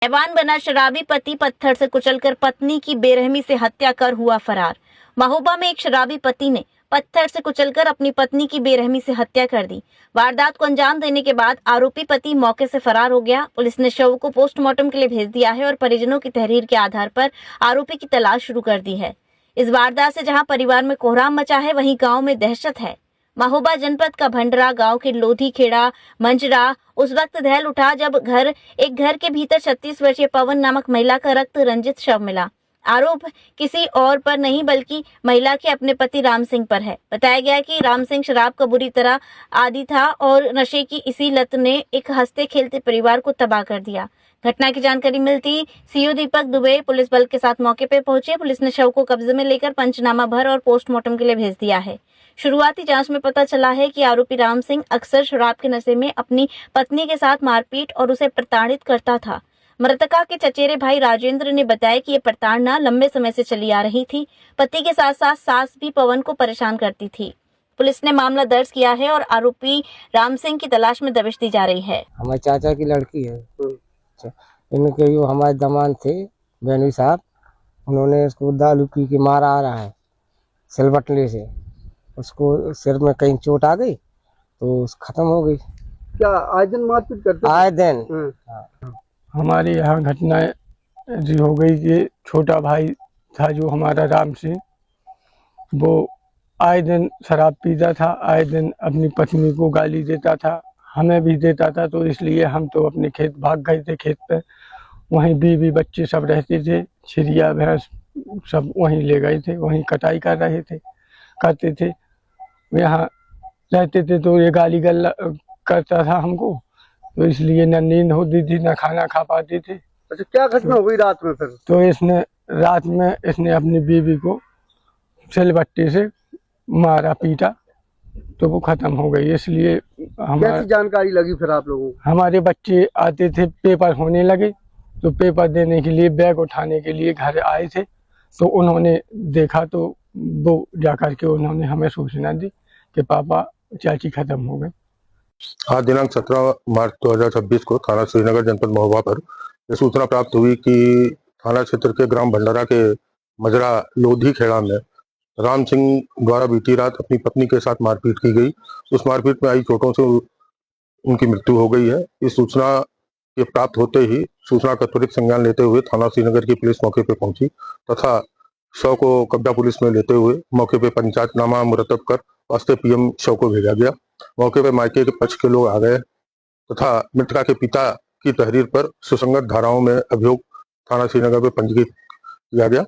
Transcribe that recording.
हैवान बना शराबी पति पत्थर से कुचलकर पत्नी की बेरहमी से हत्या कर हुआ फरार। महोबा में एक शराबी पति ने पत्थर से कुचलकर अपनी पत्नी की बेरहमी से हत्या कर दी। वारदात को अंजाम देने के बाद आरोपी पति मौके से फरार हो गया। पुलिस ने शव को पोस्टमार्टम के लिए भेज दिया है और परिजनों की तहरीर के आधार पर आरोपी की तलाश शुरू कर दी है। इस वारदात से जहां परिवार में कोहराम मचा है, वहीं गांव में दहशत है। महोबा जनपद का भंडरा गांव के लोधी खेड़ा मंजरा उस वक्त दहल उठा जब एक घर के भीतर 36 वर्षीय पवन नामक महिला का रक्त रंजित शव मिला। आरोप किसी और पर नहीं बल्कि महिला के अपने पति राम सिंह पर है। बताया गया कि राम सिंह शराब का बुरी तरह आदी था और नशे की इसी लत ने एक हंसते खेलते परिवार को तबाह कर दिया। घटना की जानकारी मिलती सीओ दीपक दुबे पुलिस बल के साथ मौके पर पहुंचे। पुलिस ने शव को कब्जे में लेकर पंचनामा भर और पोस्टमार्टम के लिए भेज दिया है। शुरुआती जांच में पता चला है कि आरोपी राम सिंह अक्सर शराब के नशे में अपनी पत्नी के साथ मारपीट और उसे प्रताड़ित करता था। मृतका के चचेरे भाई राजेंद्र ने बताया कि ये प्रताड़ना लंबे समय से चली आ रही थी। पति के साथ साथ सास भी पवन को परेशान करती थी। पुलिस ने मामला दर्ज किया है और आरोपी राम सिंह की तलाश में दबिश दी जा रही है। हमारे चाचा की लड़की है, इनके जो हमारे दमान थे बेनवी साहब, उन्होंने इसको दारू पी के मारा आ रहा है सिलबटले से। उसको सिर में कहीं चोट आ गई तो खत्म हो गई। क्या आए दिन मारपीट करते? आए दिन हमारे यहाँ घटना जी हो गई कि छोटा भाई था जो हमारा राम सिंह, वो आए दिन शराब पीता था, आए दिन अपनी पत्नी को गाली देता था, हमें भी देता था। तो इसलिए हम तो अपने खेत भाग गए थे खेत पे। वहीं बीवी बच्चे सब रहते थे, चिड़िया भैंस सब वहीं ले गए थे, वहीं कटाई करते थे। यहाँ रहते थे तो ये गाली गल्ला करता था हमको, तो इसलिए न नींद होती थी न खाना खा पाते थे। अच्छा, क्या घटना हो गई रात में फिर? तो रात में इसने अपनी बीवी को सिलबट्टे से मारा पीटा तो वो खत्म हो गई। इसलिए कैसी जानकारी लगी फिर आप लोगों को? हमारे बच्चे आते थे, पेपर होने लगे तो पेपर देने के लिए बैग उठाने के लिए घर आए थे, तो उन्होंने देखा तो वो जाकर के उन्होंने हमें सूचना दी कि पापा चाची खत्म हो गई। आज दिनांक 17 मार्च 2026 को थाना श्रीनगर जनपद महोबा पर यह सूचना प्राप्त हुई कि थाना क्षेत्र के ग्राम भंडारा के मजरा लोधी खेड़ा में राम सिंह द्वारा बीती रात अपनी पत्नी के साथ मारपीट की गई। उस मारपीट में आई चोटों से उनकी मृत्यु हो गई है। इस सूचना के प्राप्त होते ही सूचना का त्वरित संज्ञान लेते हुए थाना श्रीनगर की पुलिस मौके पर पहुंची तथा शव को कब्जा पुलिस में लेते हुए मौके पर पंचायतनामा मुरतब कर वास्ते पीएम शव को भेजा गया। मौके पर मायके के पक्ष के लोग आ गए तथा मृतका के पिता की तहरीर पर सुसंगत धाराओं में अभियोग थाना श्रीनगर में पंजीकृत किया गया।